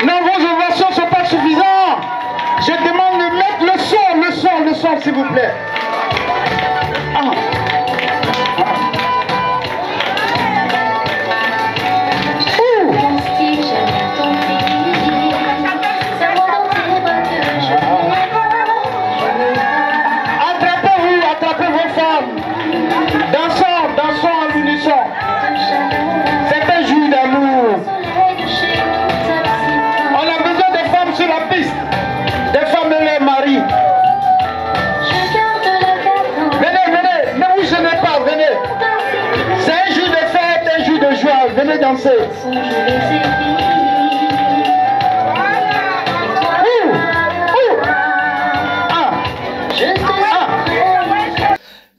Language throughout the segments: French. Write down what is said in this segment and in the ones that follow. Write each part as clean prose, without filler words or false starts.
Non, vos ovations ne sont pas suffisantes. Je demande de mettre le son, s'il vous plaît. Ah. Attrapez vos femmes. Dansons à l'unisson. C'est un jour d'amour. On a besoin des femmes sur la piste. Des femmes et leurs maris. Venez, ne vous gênez pas, venez. C'est un jour de fête, un jour de joie. Venez danser.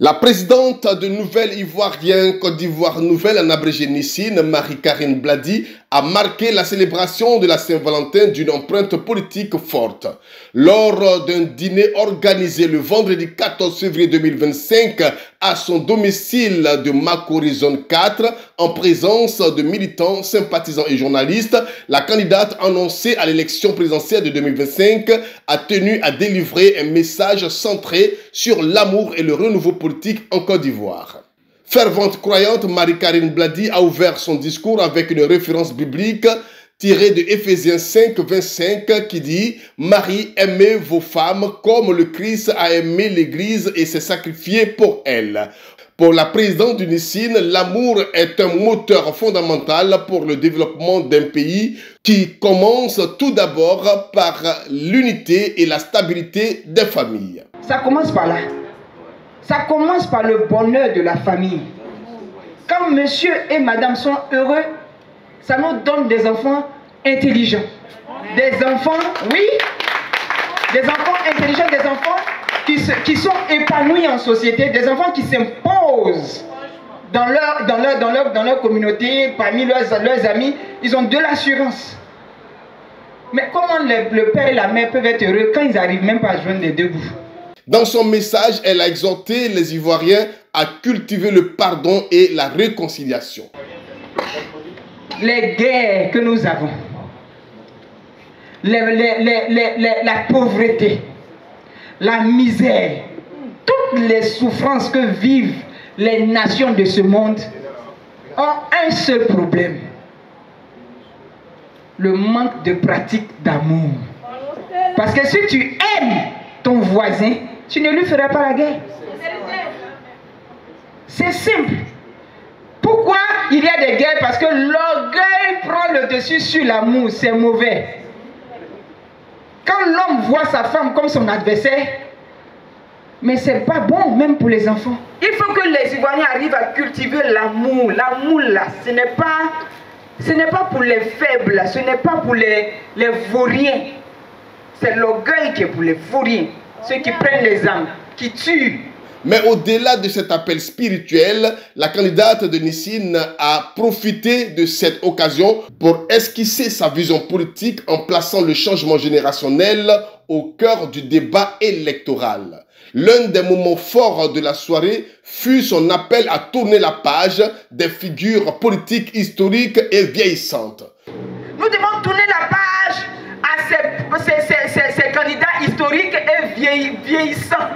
La présidente de Nouvelle-Ivoirien Côte d'Ivoire Nouvelle en abrégé Nissine, Marie-Karine Bladi, a marqué la célébration de la Saint-Valentin d'une empreinte politique forte. Lors d'un dîner organisé le vendredi 14 février 2025 à son domicile de Makori Zone 4, en présence de militants, sympathisants et journalistes, la candidate annoncée à l'élection présidentielle de 2025 a tenu à délivrer un message centré sur l'amour et le renouveau politique en Côte d'Ivoire. Fervente croyante, Marie-Karine Bladi a ouvert son discours avec une référence biblique tirée de Éphésiens 5, 25 qui dit « Marie, aimez vos femmes comme le Christ a aimé l'Église et s'est sacrifié pour elle ». Pour la présidente du Nissine, l'amour est un moteur fondamental pour le développement d'un pays qui commence tout d'abord par l'unité et la stabilité des familles. Ça commence par là. Ça commence par le bonheur de la famille. Quand monsieur et madame sont heureux, ça nous donne des enfants intelligents. Des enfants, oui, des enfants intelligents, des enfants qui sont épanouis en société, des enfants qui s'imposent dans leur communauté, parmi leurs amis. Ils ont de l'assurance. Mais comment le père et la mère peuvent être heureux quand ils n'arrivent même pas à joindre les deux bouts? Dans son message, elle a exhorté les Ivoiriens à cultiver le pardon et la réconciliation. Les guerres que nous avons, la pauvreté, la misère, toutes les souffrances que vivent les nations de ce monde ont un seul problème: le manque de pratique d'amour. Parce que si tu aimes ton voisin, tu ne lui feras pas la guerre. C'est simple. Pourquoi il y a des guerres? Parce que l'orgueil prend le dessus sur l'amour. C'est mauvais. Quand l'homme voit sa femme comme son adversaire, mais c'est pas bon même pour les enfants. Il faut que les Ivoiriens arrivent à cultiver l'amour. L'amour là, ce n'est pas pour les faibles, ce n'est pas pour les vauriens. C'est l'orgueil qui est pour les vauriens. Ceux qui prennent les âmes, qui tuent. Mais au-delà de cet appel spirituel, la candidate de Nissine a profité de cette occasion pour esquisser sa vision politique en plaçant le changement générationnel au cœur du débat électoral. L'un des moments forts de la soirée fut son appel à tourner la page des figures politiques historiques et vieillissantes. Nous devons tourner la page à ces candidats historiques et vieillissants,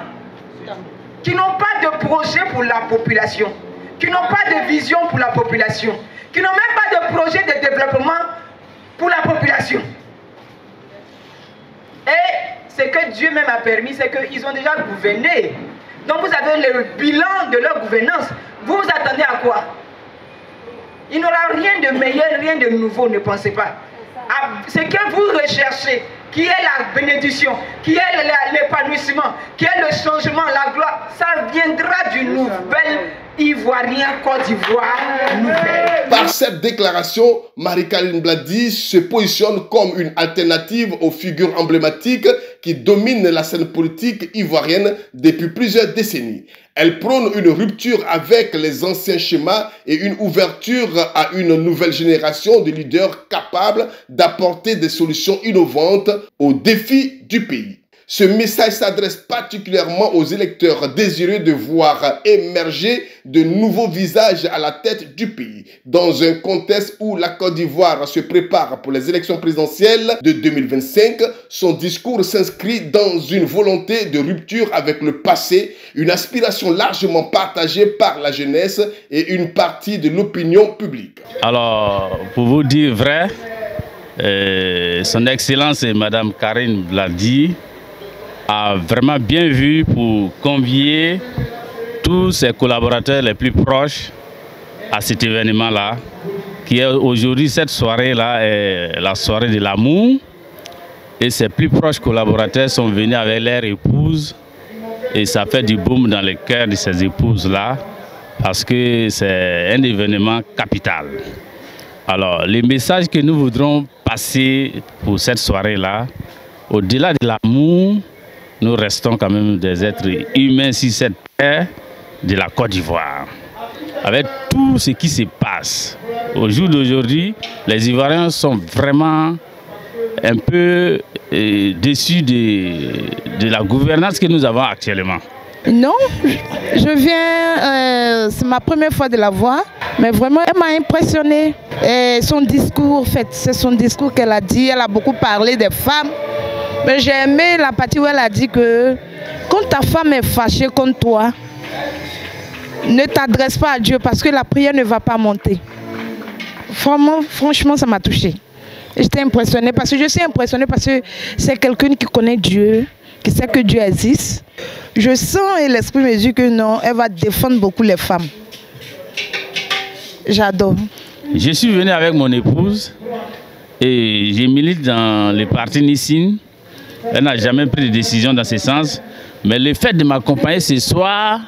qui n'ont pas de projet pour la population, qui n'ont pas de vision pour la population, qui n'ont même pas de projet de développement pour la population. Et ce que Dieu même a permis, c'est qu'ils ont déjà gouverné. Donc vous avez le bilan de leur gouvernance. Vous vous attendez à quoi? Il n'y aura rien de meilleur, rien de nouveau, ne pensez pas. Ce que vous recherchez, qui est la bénédiction, qui est l'épanouissement, qui est le changement, la gloire, ça viendra du nouvel Ivoirien Côte d'Ivoire nouvelle. Par cette déclaration, Marie-Karine Bladi se positionne comme une alternative aux figures emblématiques qui dominent la scène politique ivoirienne depuis plusieurs décennies. Elle prône une rupture avec les anciens schémas et une ouverture à une nouvelle génération de leaders capables d'apporter des solutions innovantes aux défis du pays. Ce message s'adresse particulièrement aux électeurs désireux de voir émerger de nouveaux visages à la tête du pays, dans un contexte où la Côte d'Ivoire se prépare pour les élections présidentielles de 2025. Son discours s'inscrit dans une volonté de rupture avec le passé, une aspiration largement partagée par la jeunesse et une partie de l'opinion publique. Alors, pour vous dire vrai, Son Excellence Madame Karine Bladi a vraiment bien vu pour convier tous ses collaborateurs les plus proches à cet événement-là, qui est aujourd'hui, cette soirée-là est la soirée de l'amour. Et ses plus proches collaborateurs sont venus avec leurs épouses et ça fait du boom dans le cœur de ces épouses-là parce que c'est un événement capital. Alors, les messages que nous voudrons passer pour cette soirée-là, au-delà de l'amour, nous restons quand même des êtres humains sur cette terre de la Côte d'Ivoire. Avec tout ce qui se passe, au jour d'aujourd'hui, les Ivoiriens sont vraiment un peu déçus de la gouvernance que nous avons actuellement. Non, je viens, c'est ma première fois de la voir, mais vraiment elle m'a impressionnée. Son discours, en fait, c'est son discours qu'elle a dit, elle a beaucoup parlé des femmes. Mais j'ai aimé la partie où elle a dit que quand ta femme est fâchée contre toi, ne t'adresse pas à Dieu parce que la prière ne va pas monter. Franchement, ça m'a touchée. J'étais impressionnée parce que je suis impressionnée parce que c'est quelqu'un qui connaît Dieu, qui sait que Dieu existe. Je sens et l'esprit me dit que non, elle va défendre beaucoup les femmes. J'adore. Je suis venu avec mon épouse et je milite dans le parti Nissin. Elle n'a jamais pris de décision dans ce sens. Mais le fait de m'accompagner ce soir,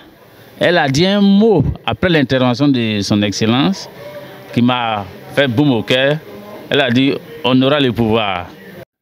elle a dit un mot après l'intervention de son Excellence qui m'a fait boum au cœur. Elle a dit on aura le pouvoir.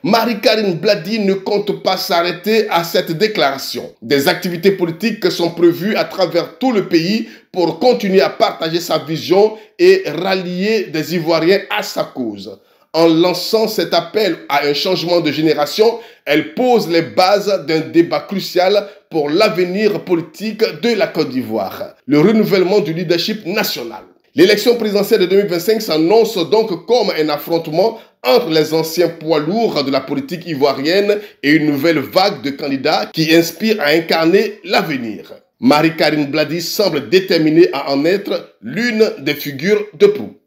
Marie-Karine Bladi ne compte pas s'arrêter à cette déclaration. Des activités politiques sont prévues à travers tout le pays pour continuer à partager sa vision et rallier des Ivoiriens à sa cause. En lançant cet appel à un changement de génération, elle pose les bases d'un débat crucial pour l'avenir politique de la Côte d'Ivoire, le renouvellement du leadership national. L'élection présidentielle de 2025 s'annonce donc comme un affrontement entre les anciens poids lourds de la politique ivoirienne et une nouvelle vague de candidats qui inspire à incarner l'avenir. Marie-Karine Bladi semble déterminée à en être l'une des figures de proue.